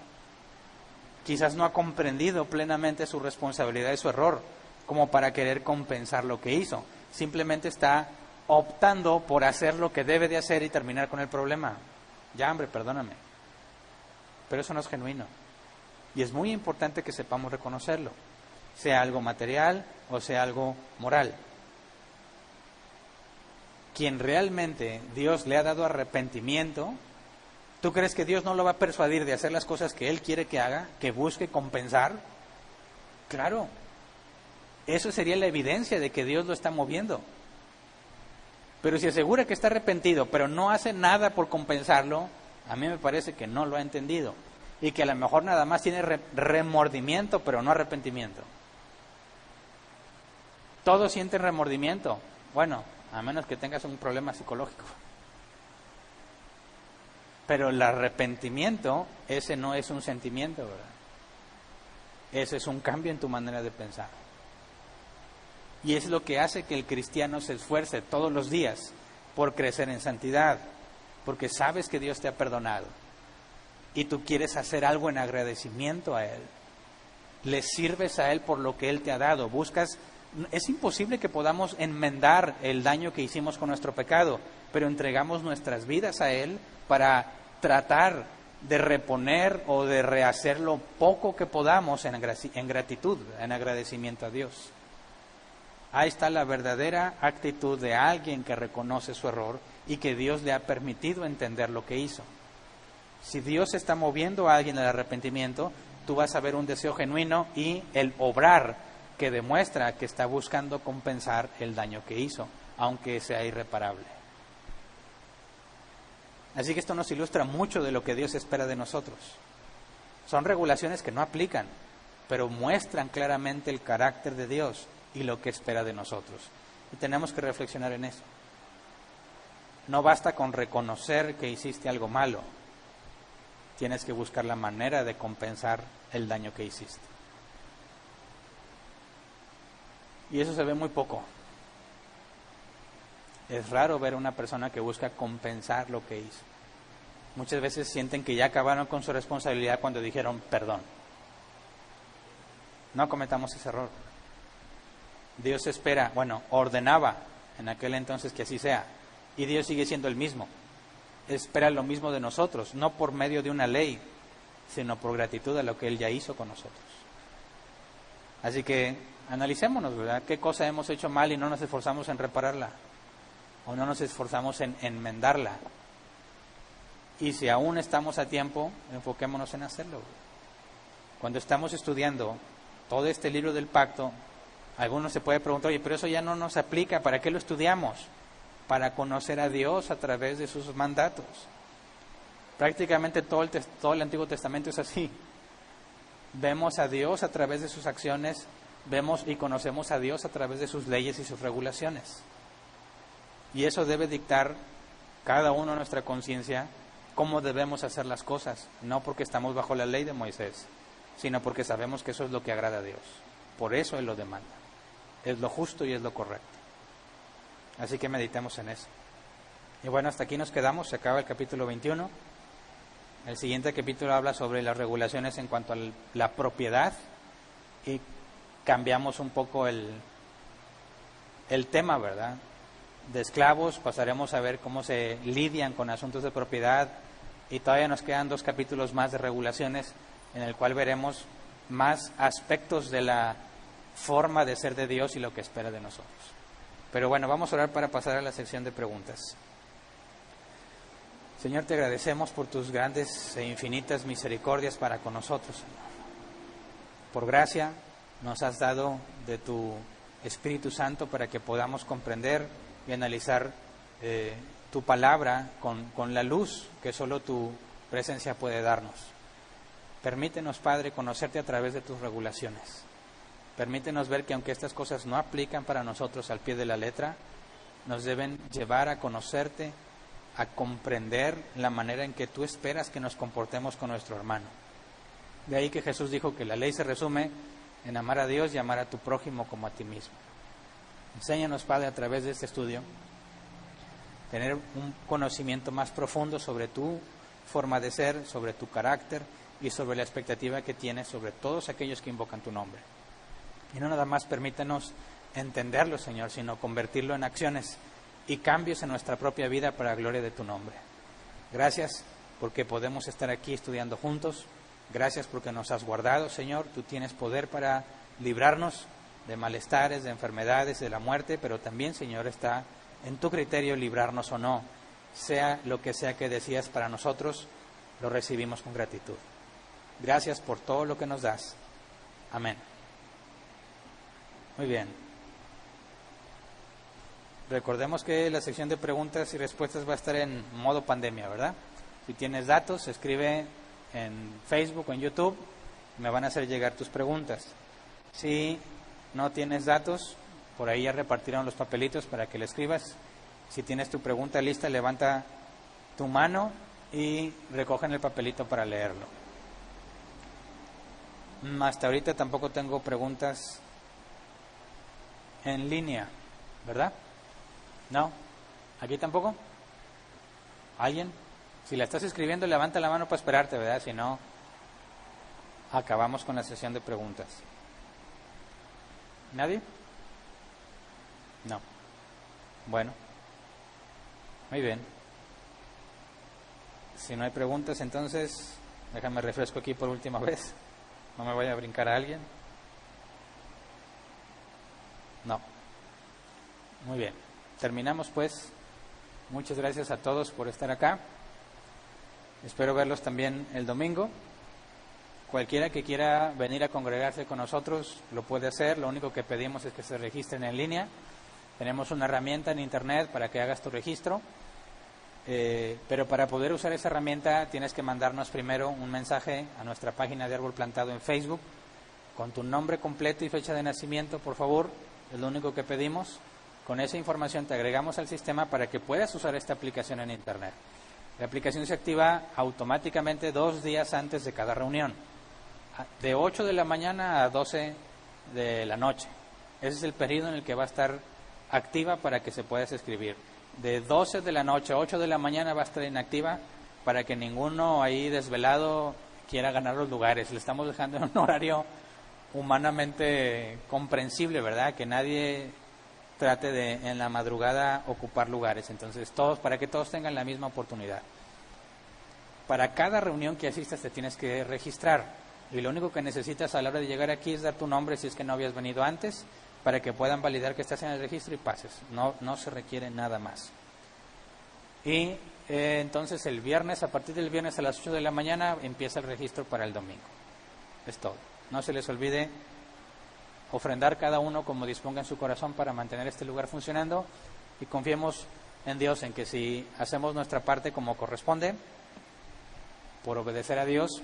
Speaker 1: Quizás no ha comprendido plenamente su responsabilidad y su error como para querer compensar lo que hizo. Simplemente está optando por hacer lo que debe de hacer y terminar con el problema. Ya, hombre, perdóname. Pero eso no es genuino. Y es muy importante que sepamos reconocerlo, sea algo material o sea algo moral. Quien realmente Dios le ha dado arrepentimiento, ¿tú crees que Dios no lo va a persuadir de hacer las cosas que Él quiere que haga, que busque compensar? Claro, eso sería la evidencia de que Dios lo está moviendo. Pero si asegura que está arrepentido, pero no hace nada por compensarlo, a mí me parece que no lo ha entendido. Y que a lo mejor nada más tiene remordimiento, pero no arrepentimiento. Todos sienten remordimiento. Bueno, a menos que tengas un problema psicológico. Pero el arrepentimiento, ese no es un sentimiento, ¿verdad? Ese es un cambio en tu manera de pensar. Y es lo que hace que el cristiano se esfuerce todos los días por crecer en santidad. Porque sabes que Dios te ha perdonado. Y tú quieres hacer algo en agradecimiento a Él. Le sirves a Él por lo que Él te ha dado. Buscas. Es imposible que podamos enmendar el daño que hicimos con nuestro pecado, pero entregamos nuestras vidas a Él para tratar de reponer o de rehacer lo poco que podamos en gratitud, en agradecimiento a Dios. Ahí está la verdadera actitud de alguien que reconoce su error y que Dios le ha permitido entender lo que hizo. Si Dios está moviendo a alguien al arrepentimiento, tú vas a ver un deseo genuino y el obrar que demuestra que está buscando compensar el daño que hizo, aunque sea irreparable. Así que esto nos ilustra mucho de lo que Dios espera de nosotros. Son regulaciones que no aplican, pero muestran claramente el carácter de Dios y lo que espera de nosotros. Y tenemos que reflexionar en eso. No basta con reconocer que hiciste algo malo. Tienes que buscar la manera de compensar el daño que hiciste. Y eso se ve muy poco. Es raro ver a una persona que busca compensar lo que hizo. Muchas veces sienten que ya acabaron con su responsabilidad cuando dijeron perdón. No cometamos ese error. Dios espera, ordenaba en aquel entonces que así sea. Y Dios sigue siendo el mismo. Espera lo mismo de nosotros, no por medio de una ley, sino por gratitud a lo que Él ya hizo con nosotros. Así que analicémonos, ¿verdad? ¿Qué cosa hemos hecho mal y no nos esforzamos en repararla? ¿O no nos esforzamos en enmendarla? Y si aún estamos a tiempo, enfoquémonos en hacerlo. Cuando estamos estudiando todo este libro del pacto, algunos se puede preguntar, oye, pero eso ya no nos aplica, ¿para qué lo estudiamos? Para conocer a Dios a través de sus mandatos. Prácticamente todo el Antiguo Testamento es así. Vemos a Dios a través de sus acciones, vemos y conocemos a Dios a través de sus leyes y sus regulaciones. Y eso debe dictar cada uno nuestra conciencia cómo debemos hacer las cosas, no porque estamos bajo la ley de Moisés, sino porque sabemos que eso es lo que agrada a Dios. Por eso Él lo demanda. Es lo justo y es lo correcto. Así que meditemos en eso. Y bueno, hasta aquí nos quedamos, se acaba el capítulo 21. El siguiente capítulo habla sobre las regulaciones en cuanto a la propiedad y cambiamos un poco el tema, ¿verdad? De esclavos pasaremos a ver cómo se lidian con asuntos de propiedad y todavía nos quedan 2 capítulos más de regulaciones en el cual veremos más aspectos de la forma de ser de Dios y lo que espera de nosotros. Pero bueno, vamos a orar para pasar a la sección de preguntas. Señor, te agradecemos por tus grandes e infinitas misericordias para con nosotros, Señor. Por gracia nos has dado de tu Espíritu Santo para que podamos comprender y analizar tu palabra con la luz que solo tu presencia puede darnos. Permítenos, Padre, conocerte a través de tus regulaciones. Permítenos ver que aunque estas cosas no aplican para nosotros al pie de la letra, nos deben llevar a conocerte, a comprender la manera en que tú esperas que nos comportemos con nuestro hermano. De ahí que Jesús dijo que la ley se resume en amar a Dios y amar a tu prójimo como a ti mismo. Enséñanos, Padre, a través de este estudio, tener un conocimiento más profundo sobre tu forma de ser, sobre tu carácter y sobre la expectativa que tienes sobre todos aquellos que invocan tu nombre. Y no nada más permítanos entenderlo, Señor, sino convertirlo en acciones y cambios en nuestra propia vida para la gloria de tu nombre. Gracias porque podemos estar aquí estudiando juntos. Gracias porque nos has guardado, Señor. Tú tienes poder para librarnos de malestares, de enfermedades, de la muerte, pero también, Señor, está en tu criterio librarnos o no. Sea lo que sea que decías para nosotros, lo recibimos con gratitud. Gracias por todo lo que nos das. Amén. Muy bien. Recordemos que la sección de preguntas y respuestas va a estar en modo pandemia, ¿verdad? Si tienes datos, escribe en Facebook o en YouTube, me van a hacer llegar tus preguntas. Si no tienes datos, por ahí ya repartieron los papelitos para que le escribas. Si tienes tu pregunta lista, levanta tu mano y recogen el papelito para leerlo. Hasta ahorita tampoco tengo preguntas en línea, ¿verdad? ¿No? ¿Aquí tampoco? ¿Alguien? Si la estás escribiendo, levanta la mano para esperarte, ¿verdad? Si no, acabamos con la sesión de preguntas. ¿Nadie? No. Bueno. Muy bien. Si no hay preguntas, entonces, déjame refresco aquí por última vez. No me vaya a brincar a alguien. No. Muy bien. Terminamos pues. Muchas gracias a todos por estar acá. Espero verlos también el domingo. Cualquiera que quiera venir a congregarse con nosotros lo puede hacer. Lo único que pedimos es que se registren en línea. Tenemos una herramienta en internet para que hagas tu registro. Pero para poder usar esa herramienta tienes que mandarnos primero un mensaje a nuestra página de Árbol Plantado en Facebook con tu nombre completo y fecha de nacimiento, por favor. Es lo único que pedimos. Con esa información te agregamos al sistema para que puedas usar esta aplicación en Internet. La aplicación se activa automáticamente 2 días antes de cada reunión, de 8 de la mañana a 12 de la noche. Ese es el periodo en el que va a estar activa para que se puedas escribir. De 12 de la noche a 8 de la mañana va a estar inactiva para que ninguno ahí desvelado quiera ganar los lugares. Le estamos dejando en un horario humanamente comprensible, ¿verdad? Que nadie trate de en la madrugada ocupar lugares. Entonces, para que todos tengan la misma oportunidad. Para cada reunión que asistas te tienes que registrar. Y lo único que necesitas a la hora de llegar aquí es dar tu nombre si es que no habías venido antes, para que puedan validar que estás en el registro y pases. No se requiere nada más. Y entonces el viernes, a partir del viernes a las 8 de la mañana, empieza el registro para el domingo. Es todo. No se les olvide ofrendar cada uno como disponga en su corazón para mantener este lugar funcionando, y confiemos en Dios en que si hacemos nuestra parte como corresponde, por obedecer a Dios,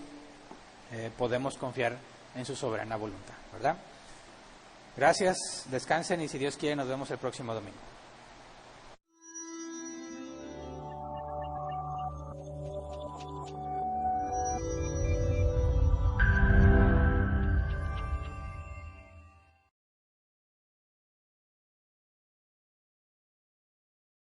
Speaker 1: podemos confiar en su soberana voluntad, ¿verdad? Gracias, descansen y si Dios quiere nos vemos el próximo domingo.